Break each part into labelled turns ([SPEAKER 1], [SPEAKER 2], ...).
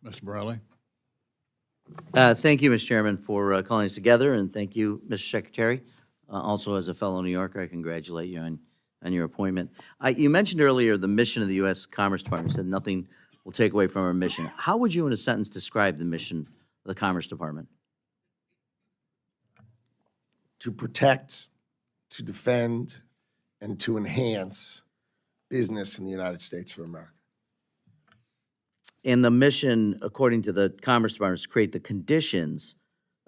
[SPEAKER 1] Mr. Morelle?
[SPEAKER 2] Thank you, Mr. Chairman, for calling us together, and thank you, Mr. Secretary. Also, as a fellow New Yorker, I congratulate you on your appointment. You mentioned earlier the mission of the U.S. Commerce Department. You said nothing will take away from our mission. How would you, in a sentence, describe the mission of the Commerce Department?
[SPEAKER 3] To protect, to defend, and to enhance business in the United States of America.
[SPEAKER 2] And the mission, according to the Commerce Department, is to create the conditions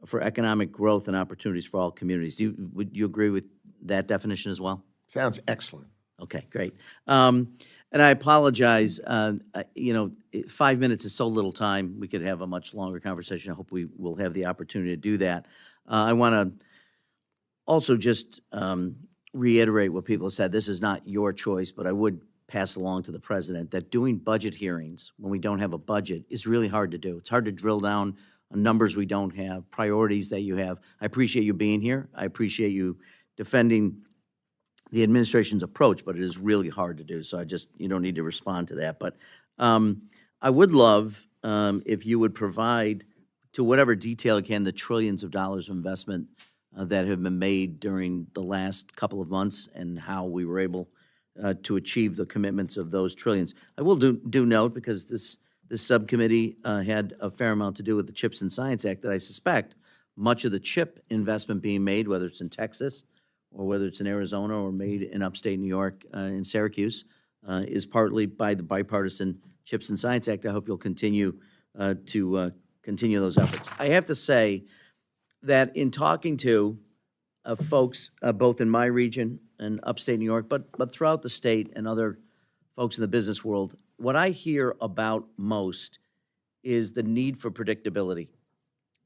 [SPEAKER 2] for economic growth and opportunities for all communities. Would you agree with that definition as well?
[SPEAKER 3] Sounds excellent.
[SPEAKER 2] Okay, great. And I apologize, 5 minutes is so little time. We could have a much longer conversation. I hope we will have the opportunity to do that. I want to also just reiterate what people have said. This is not your choice, but I would pass along to the president that doing budget hearings when we don't have a budget is really hard to do. It's hard to drill down on numbers we don't have, priorities that you have. I appreciate you being here. I appreciate you defending the administration's approach, but it is really hard to do. So you don't need to respond to that. But I would love if you would provide, to whatever detail you can, the trillions of dollars of investment that have been made during the last couple of months and how we were able to achieve the commitments of those trillions. I will do note, because this subcommittee had a fair amount to do with the CHIPS and Science Act, that I suspect much of the chip investment being made, whether it's in Texas or whether it's in Arizona or made in upstate New York in Syracuse, is partly by the bipartisan CHIPS and Science Act. I hope you'll continue to continue those efforts. I have to say that in talking to folks both in my region and upstate New York, but throughout the state and other folks in the business world, what I hear about most is the need for predictability.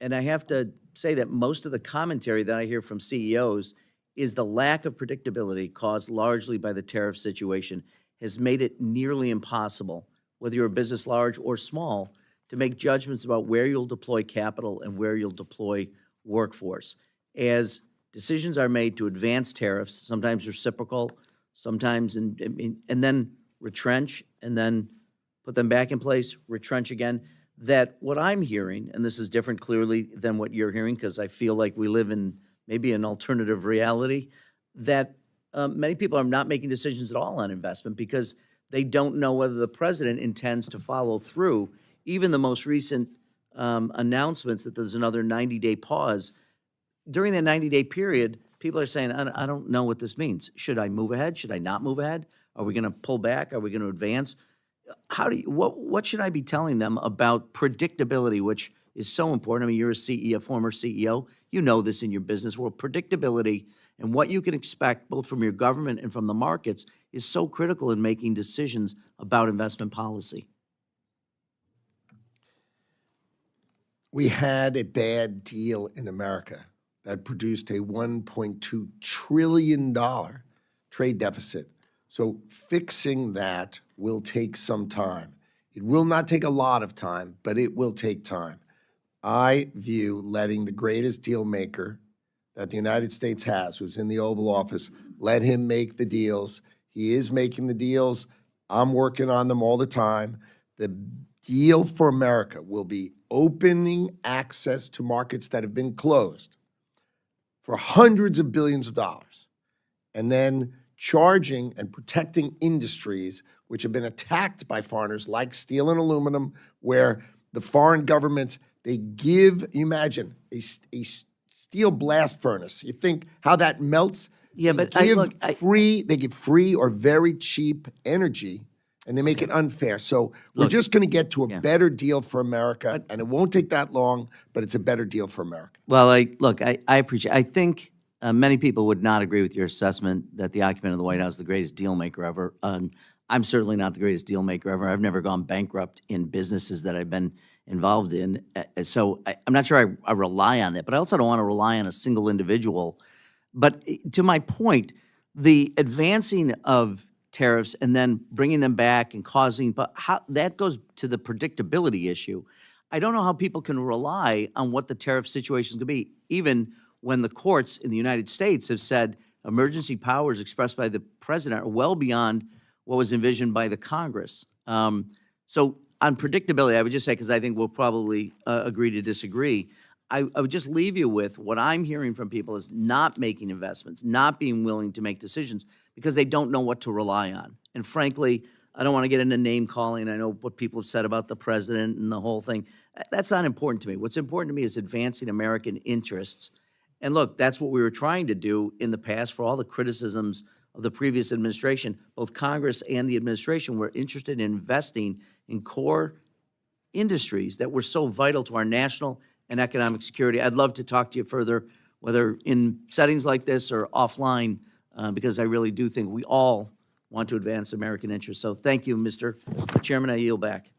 [SPEAKER 2] And I have to say that most of the commentary that I hear from CEOs is the lack of predictability caused largely by the tariff situation has made it nearly impossible, whether you're a business large or small, to make judgments about where you'll deploy capital and where you'll deploy workforce. As decisions are made to advance tariffs, sometimes reciprocal, sometimes and then retrench, and then put them back in place, retrench again, that what I'm hearing, and this is different clearly than what you're hearing, because I feel like we live in maybe an alternative reality, that many people are not making decisions at all on investment because they don't know whether the president intends to follow through. Even the most recent announcements that there's another 90-day pause, during that 90-day period, people are saying, I don't know what this means. Should I move ahead? Should I not move ahead? Are we going to pull back? Are we going to advance? What should I be telling them about predictability, which is so important? I mean, you're a CEO, former CEO. You know this in your business world. Predictability and what you can expect both from your government and from the markets is so critical in making decisions about investment policy.
[SPEAKER 3] We had a bad deal in America that produced a $1.2 trillion trade deficit. So fixing that will take some time. It will not take a lot of time, but it will take time. I view letting the greatest deal maker that the United States has, who's in the Oval Office, let him make the deals. He is making the deals. I'm working on them all the time. The deal for America will be opening access to markets that have been closed for hundreds of billions of dollars, and then charging and protecting industries which have been attacked by foreigners like steel and aluminum, where the foreign governments, they give, you imagine, a steel blast furnace. You think how that melts?
[SPEAKER 2] Yeah,
[SPEAKER 3] they give free or very cheap energy, and they make it unfair. So we're just going to get to a better deal for America, and it won't take that long, but it's a better deal for America.
[SPEAKER 2] Well, I appreciate. I think many people would not agree with your assessment that the occupant of the White House is the greatest deal maker ever. I'm certainly not the greatest deal maker ever. I've never gone bankrupt in businesses that I've been involved in. So I'm not sure I rely on that, but I also don't want to rely on a single individual. But to my point, the advancing of tariffs and then bringing them back and causing, but how that goes to the predictability issue. I don't know how people can rely on what the tariff situation is going to be, even when the courts in the United States have said emergency powers expressed by the president are well beyond what was envisioned by the Congress. So on predictability, I would just say, because I think we'll probably agree to disagree, I would just leave you with what I'm hearing from people is not making investments, not being willing to make decisions because they don't know what to rely on. And frankly, I don't want to get into name calling. I know what people have said about the president and the whole thing. That's not important to me. What's important to me is advancing American interests. And look, that's what we were trying to do in the past for all the criticisms of the previous administration. Both Congress and the administration were interested in investing in core industries that were so vital to our national and economic security. I'd love to talk to you further, whether in settings like this or offline, because I really do think we all want to advance American interests. So thank you, Mr. Chairman. I yield back.